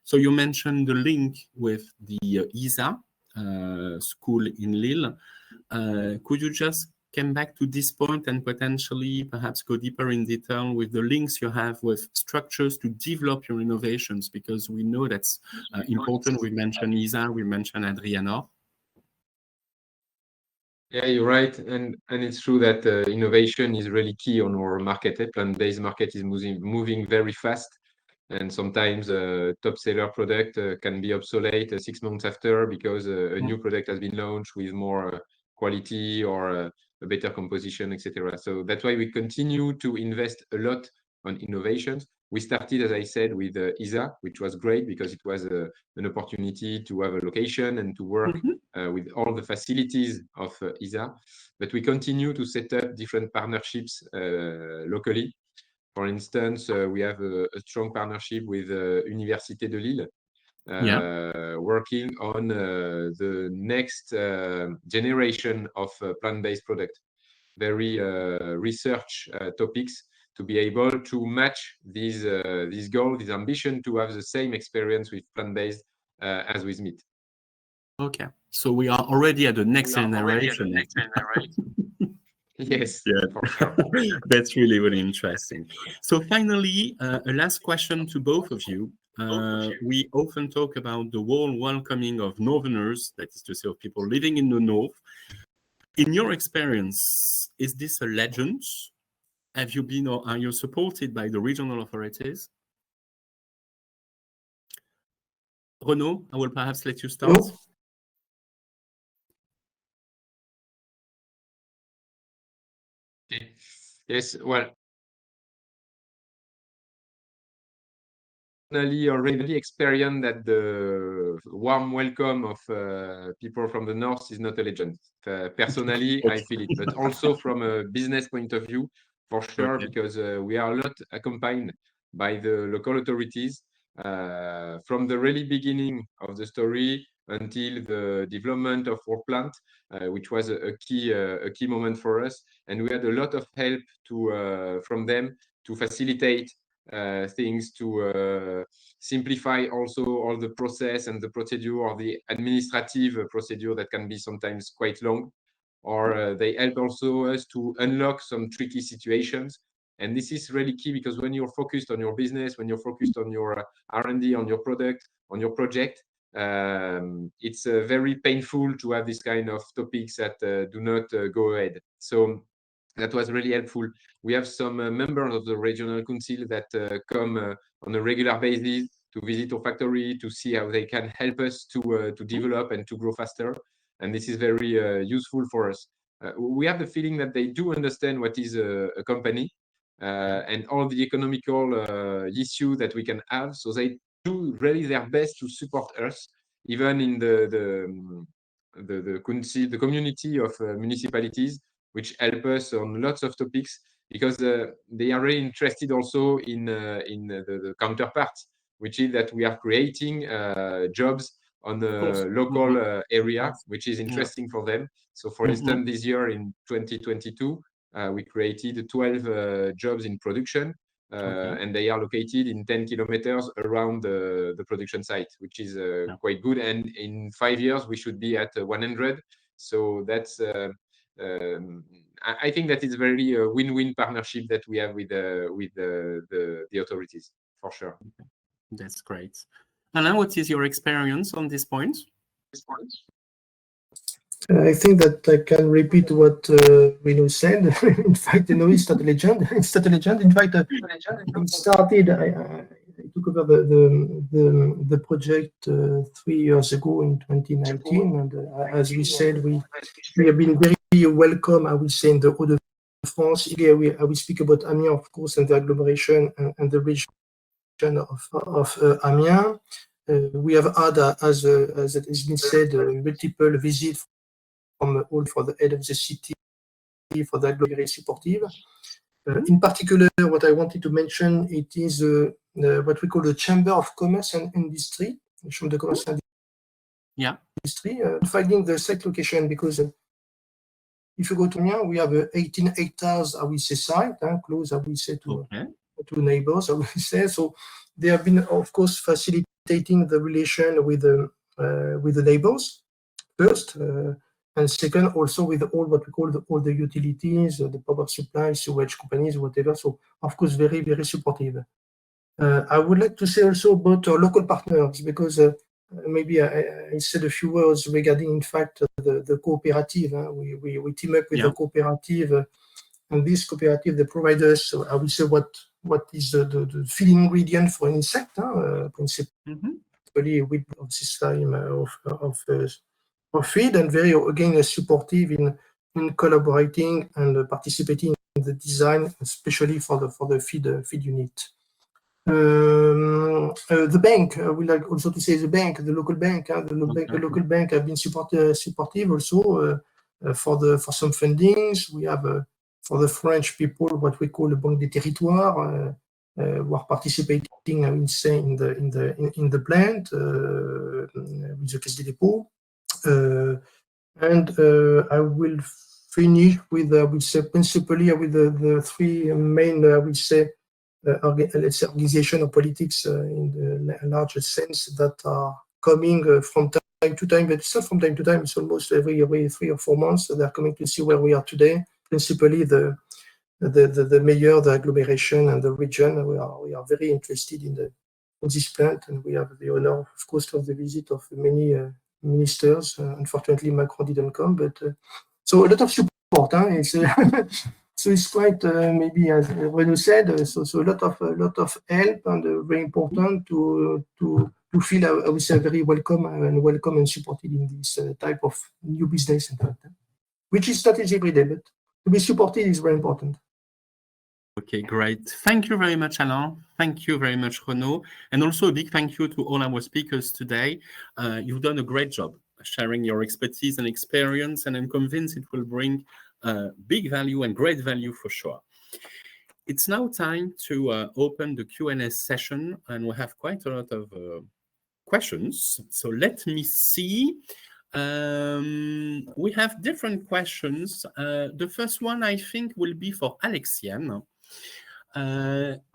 So you mentioned the link with the 𝐬𝐴 school in Lille. Could you just come back to this point and potentially perhaps go deeper in detail with the links you have with structures to develop your innovations? Because we know that's important. We mentioned 𝐬𝐴, we mentioned Adriano. Yeah, you're right. And it's true that innovation is really key on our market. Plant-based market is moving very fast. And sometimes a top seller product can be obsolete 6 months after because a new product has been launched with more quality or a better composition, etc. So that's why we continue to invest a lot on innovations. We started, as I said, with 𝐬𝐴, which was great because it was an opportunity to have a location and to work with all the facilities of 𝐬𝐴. But we continue to set up different partnerships locally. For instance, we have a strong partnership with Université de Lille, working on the next generation of plant-based product, very research topics to be able to match these goals, this ambition to have the same experience with plant-based as with meat. Okay, so we are already at the next generation. Yes, yeah, for sure. That's really, really interesting. So finally, a last question to both of you. We often talk about the warm welcoming of Northerners, that is to say, of people living in the North. In your experience, is this a legend? Have you been or are you supported by the regional authorities? Renaud, I will perhaps let you start. Oh. Yes, well, already experienced that the warm welcome of people from the north is not a legend. Personally, I feel it, but also from a business point of view, for sure, because we are a lot accompanied by the local authorities from the really beginning of the story until the development of our plant, which was a key moment for us, and we had a lot of help from them to facilitate things, to simplify also all the process and the procedure or the administrative procedure that can be sometimes quite long. or they help also us to unlock some tricky situations. And this is really key, because when you're focused on your business, when you're focused on your R&D, on your product, on your project, it's very painful to have this kind of topics that do not go ahead. So that was really helpful. We have some members of the regional council that come on a regular basis to visit our factory, to see how they can help us to develop and to grow faster. And this is very useful for us. We have the feeling that they do understand what is a company and all the economical issue that we can have. So they do really their best to support us, even in the council, the community of municipalities, which help us on lots of topics, because they are really interested also in the counterparts, which is that we are creating jobs on the local area, which is interesting for them. So for instance, this year in 2022, we created 12 jobs in production, and they are located in 10 kilometers around the production site, which is quite good. And in 5 years, we should be at 100. So that's, I think that is very win-win partnership that we have with the authorities, for sure. That's great. Alain, what is your experience on this point? I think that I can repeat what Renaud said. In fact, it's not a legend. It's not a legend. In fact, it started. I took over the project 3 years ago in 2019, and as we said, we have been very welcome. I will say in the Hauts-de-France. Here, I will speak about Amiens, of course, and the agglomeration and the region of Amiens. We have had, as it has been said, multiple visits from all for the head of the city, for the very supportive. In particular, what I wanted to mention, it is what we call the Chamber of Commerce and Industry, Chamber de Commerce and Industry, finding the site location, because if you go to Amiens, we have 18 hectares, I will say, site, close, I will say, to neighbors, I will say. So they have been, of course, facilitating the relation with the neighbors first, and second, also with all what we call all the utilities, the power supply, sewage companies, whatever. So, of course, very, very supportive. I would like to say also about our local partners, because maybe I said a few words regarding, in fact, the cooperative. We team up with the cooperative, and this cooperative, they provide us, I will say, what is the feed ingredient for an insect, principally with this time of feed, and very, again, supportive in collaborating and participating in the design, especially for the feed unit. The bank, I would like also to say the local bank, the local bank have been supportive also for some fundings. We have for the French people what we call the Banque des Territoires, who are participating, I would say, in the plant with the Caisse des Dépôts. And I will finish with, I would say, principally with the three main, I would say, let's say, organization of politics in the larger sense that are coming from time to time, but it's not from time to time, it's almost every 3 or 4 months. So they're coming to see where we are today, principally the mayor, the agglomeration, and the region. We are very interested in this plant, and we have the honor, of course, to have the visit of many ministers. Unfortunately, Macron didn't come, but so a lot of support. So it's quite maybe, as Renaud said, so a lot of help, and very important to feel, I would say, very welcome and supported in this type of new business, in fact, which is not easy every day, but to be supported is very important. Okay, great. Thank you very much, Alain. Thank you very much, Renaud. And also a big thank you to all our speakers today. You've done a great job sharing your expertise and experience, and I'm convinced it will bring big value and great value for sure. It's now time to open the Q&A session, and we have quite a lot of questions. So let me see. We have different questions. The first one, I think, will be for Alexiane.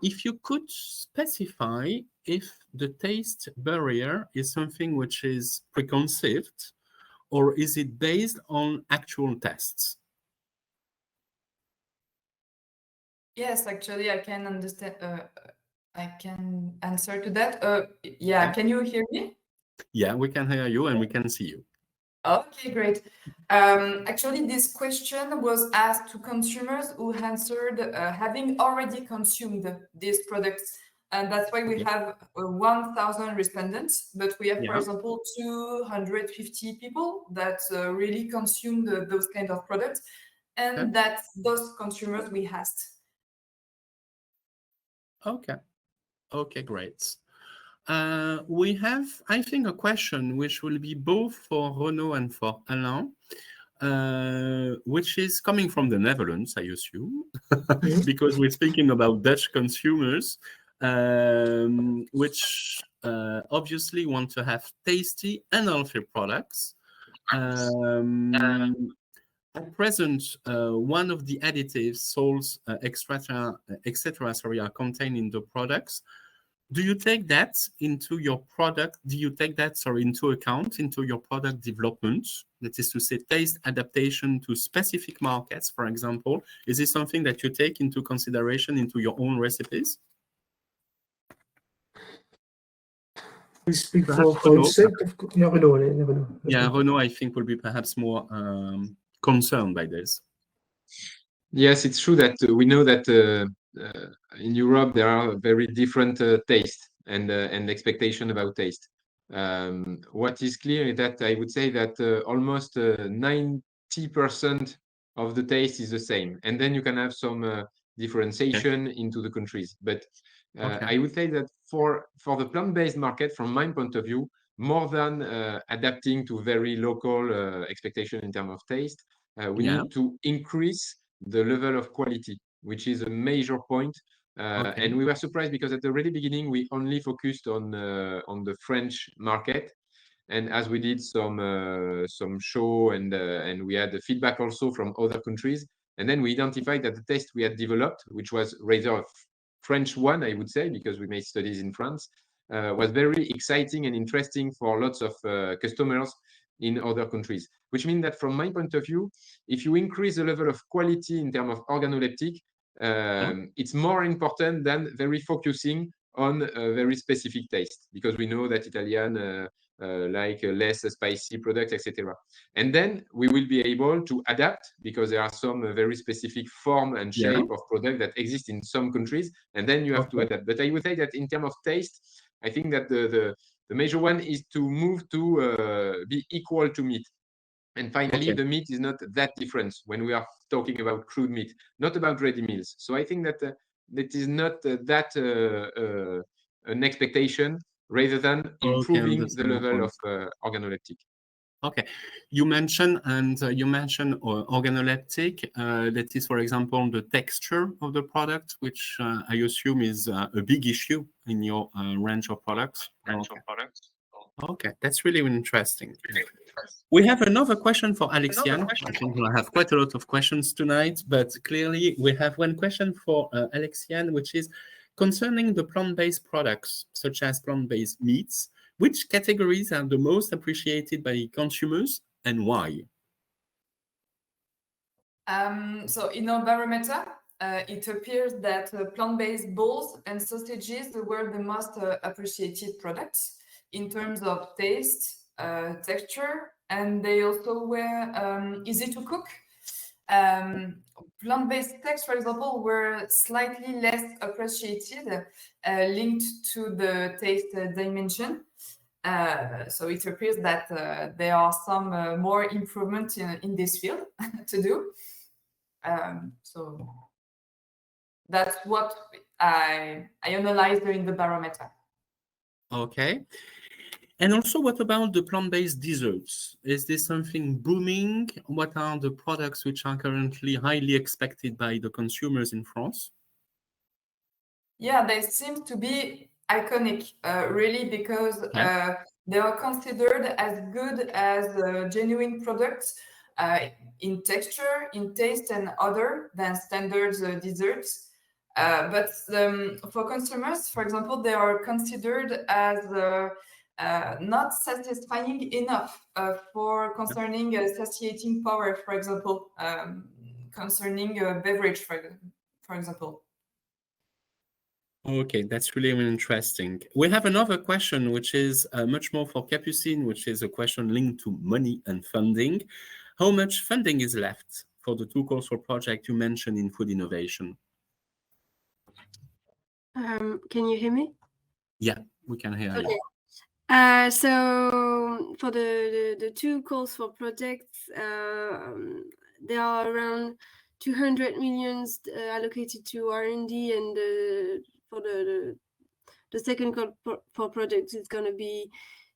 If you could specify if the taste barrier is something which is preconceived or is it based on actual tests? Yes, actually, I can understand. I can answer to that. Yeah, can you hear me? Yeah, we can hear you and we can see you. Okay, great. Actually, this question was asked to consumers who answered having already consumed these products. And that's why we have 1,000 respondents, but we have, for example, 250 people that really consumed those kind of products. And that's those consumers we asked. Okay. Okay, great. We have, I think, a question which will be both for Renaud and for Alain, which is coming from the Netherlands, I assume, because we're speaking about Dutch consumers, which obviously want to have tasty and healthy products. At present, one of the additives, salts, etc., are contained in the products. Do you take that into your product? Do you take that, into account into your product development? That is to say, taste adaptation to specific markets, for example. Is this something that you take into consideration into your own recipes? We speak for himself. Yeah, Renaud. Yeah, Renaud, I think, will be perhaps more concerned by this. Yes, it's true that we know that in Europe there are very different tastes and expectation about taste. What is clear is that I would say that almost 90% of the taste is the same, and then you can have some differentiation into the countries. But I would say that for the plant-based market, from my point of view, more than adapting to very local expectation in terms of taste, we need to increase the level of quality, which is a major point. And we were surprised because at the very beginning we only focused on the French market, and as we did some show and we had the feedback also from other countries, and then we identified that the taste we had developed, which was rather a French one, I would say, because we made studies in France, was very exciting and interesting for lots of customers in other countries. Which means that from my point of view, if you increase the level of quality in terms of organoleptic, it's more important than very focusing on a very specific taste, because we know that Italian like less spicy products, etc. And then we will be able to adapt, because there are some very specific form and shape of product that exist in some countries, and then you have to adapt. But I would say that in terms of taste, I think that the major one is to move to be equal to meat. And finally, the meat is not that different when we are talking about crude meat, not about ready meals. So I think that that is not that an expectation, rather than improving the level of organoleptic. Okay, you mentioned organoleptic. That is, for example, the texture of the product, which I assume is a big issue in your range of products. Okay, that's really interesting. We have another question for Alexiane. I think we'll have quite a lot of questions tonight, but clearly we have one question for Alexiane, which is concerning the plant-based products, such as plant-based meats. Which categories are the most appreciated by consumers and why? So in our barometer, it appears that plant-based balls and sausages were the most appreciated products in terms of taste, texture, and they also were easy to cook. Plant-based steaks, for example, were slightly less appreciated, linked to the taste dimension. So it appears that there are some more improvement in this field to do. So that's what I analyzed in the barometer. Okay. And also, what about the plant-based desserts? Is this something booming? What are the products which are currently highly expected by the consumers in France? Yeah, they seem to be iconic, really, because they are considered as good as genuine products in texture, in taste, and other than standard desserts. But for consumers, for example, they are considered as not satisfying enough for concerning satiating power, for example, concerning beverage, for example. Okay, that's really interesting. We have another question, which is much more for Capucine, which is a question linked to money and funding. How much funding is left for the 2 calls for project you mentioned in food innovation? Can you hear me? Yeah, we can hear you. Okay. So for the 2 calls for projects, there are around 200 millions allocated to R&D, and for the second call for projects, it's going to be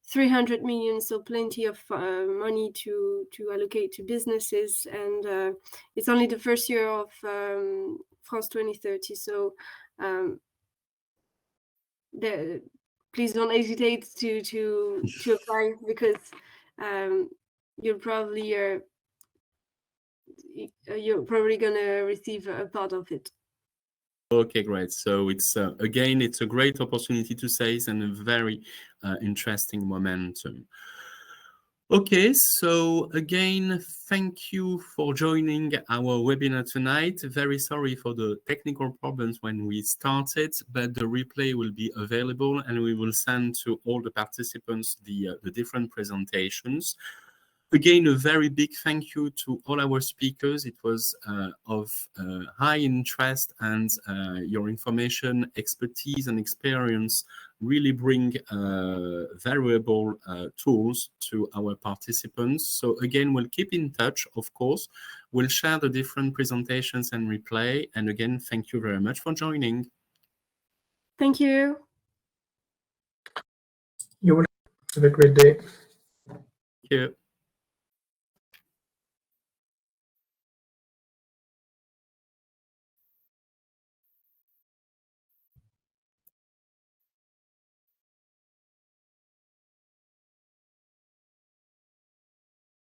300 million, so plenty of money to allocate to businesses, and it's only the first year of France 2030, so please don't hesitate to apply, because you're probably gonna receive a part of it. Okay, great. So it's again, it's a great opportunity to seize and a very interesting momentum. Okay, so again, thank you for joining our webinar tonight. Very sorry for the technical problems when we started, but the replay will be available and we will send to all the participants the different presentations. Again, a very big thank you to all our speakers. It was of high interest, and your information, expertise, and experience really bring valuable tools to our participants. So again, we'll keep in touch, of course. We'll share the different presentations and replay. And again, thank you very much for joining. Thank you. You're welcome. Have a great day. Thank you.